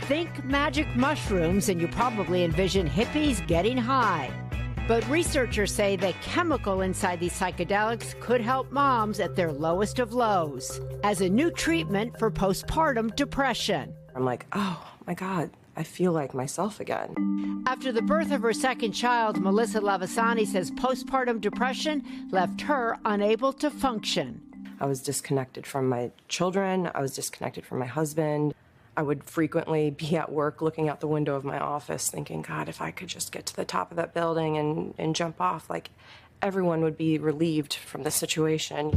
Think magic mushrooms and you probably envision hippies getting high. But researchers say the chemical inside these psychedelics could help moms at their lowest of lows as a new treatment for postpartum depression. I'm like, oh my God, I feel like myself again. After the birth of her second child, Melissa Lavasani says postpartum depression left her unable to function. I was disconnected from my children. I was disconnected from my husband. I would frequently be at work looking out the window of my office thinking, God, if I could just get to the top of that building and jump off, like everyone would be relieved from the situation.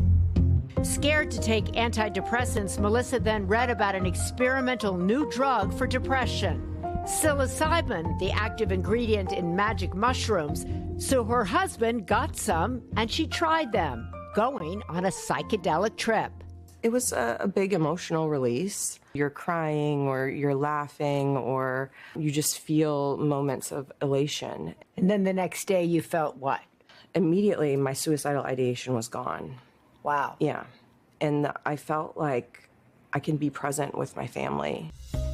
Scared to take antidepressants, Melissa then read about an experimental new drug for depression, Psilocybin, the active ingredient in magic mushrooms. So her husband got some and she tried them, going on a psychedelic trip. It was a big emotional release. You're crying or you're laughing or you just feel moments of elation. And then the next day you felt what? Immediately, my suicidal ideation was gone. Wow. Yeah. And I felt like I can be present with my family.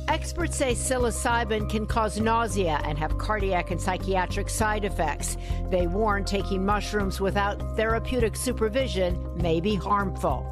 Experts say psilocybin can cause nausea and have cardiac and psychiatric side effects. They warn taking mushrooms without therapeutic supervision may be harmful.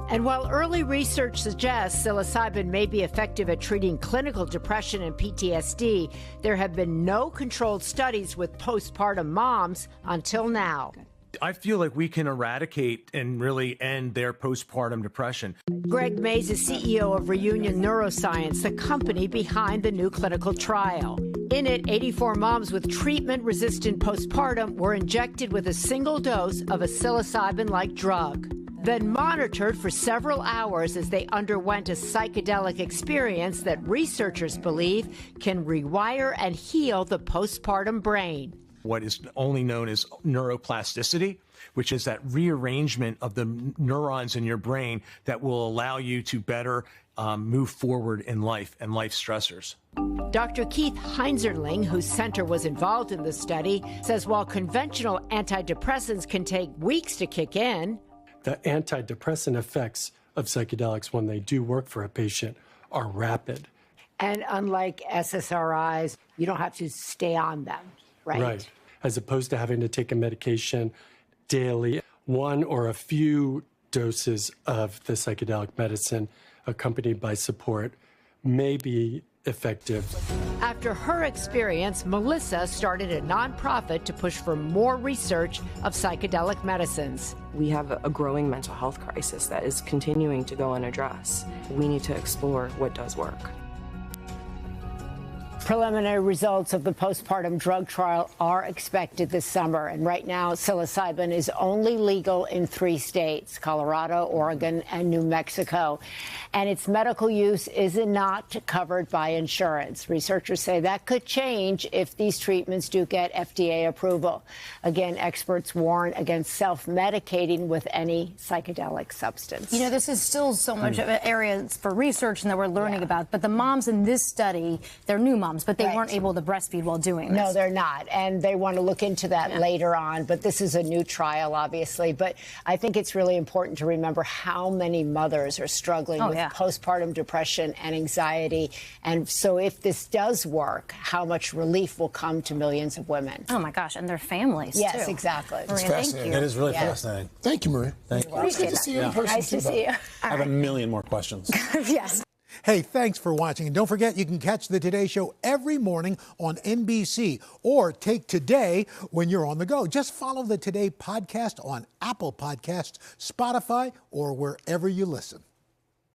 And while early research suggests psilocybin may be effective at treating clinical depression and PTSD, there have been no controlled studies with postpartum moms until now. I feel like we can eradicate and really end their postpartum depression. Greg Mays is CEO of Reunion Neuroscience, the company behind the new clinical trial. In it, 84 moms with treatment-resistant postpartum were injected with a single dose of a psilocybin-like drug, then monitored for several hours as they underwent a psychedelic experience that researchers believe can rewire and heal the postpartum brain. What is only known as neuroplasticity, which is that rearrangement of the neurons in your brain that will allow you to better move forward in life and life stressors. Dr. Keith Heinzerling, whose center was involved in the study, says while conventional antidepressants can take weeks to kick in, the antidepressant effects of psychedelics, when they do work for a patient, are rapid. And unlike SSRIs, you don't have to stay on them, right? Right. As opposed to having to take a medication daily, one or a few doses of the psychedelic medicine accompanied by support may be effective. After her experience, Melissa started a nonprofit to push for more research of psychedelic medicines. We have a growing mental health crisis that is continuing to go unaddressed. We need to explore what does work. Preliminary results of the postpartum drug trial are expected this summer. And right now, psilocybin is only legal in 3 states, Colorado, Oregon, and New Mexico. And its medical use is not covered by insurance. Researchers say that could change if these treatments do get FDA approval. Again, experts warn against self-medicating with any psychedelic substance. You know, this is still so much of an area for research and that we're learning about. But the moms in this study, they're new moms, but they weren't able to breastfeed while doing this. No, they're not. And they want to look into that later on. But this is a new trial, obviously. But I think it's really important to remember how many mothers are struggling with postpartum depression and anxiety. And so if this does work, how much relief will come to millions of women. Oh, my gosh. And their families, too. Yes, exactly. It's fascinating. It is really fascinating. Thank you, Maria. Thank you. It's good to see you in person, nice to see you. I have a million more questions. Yes. Hey, thanks for watching. And don't forget, you can catch the Today Show every morning on NBC or take Today when you're on the go. Just follow the Today podcast on Apple Podcasts, Spotify, or wherever you listen.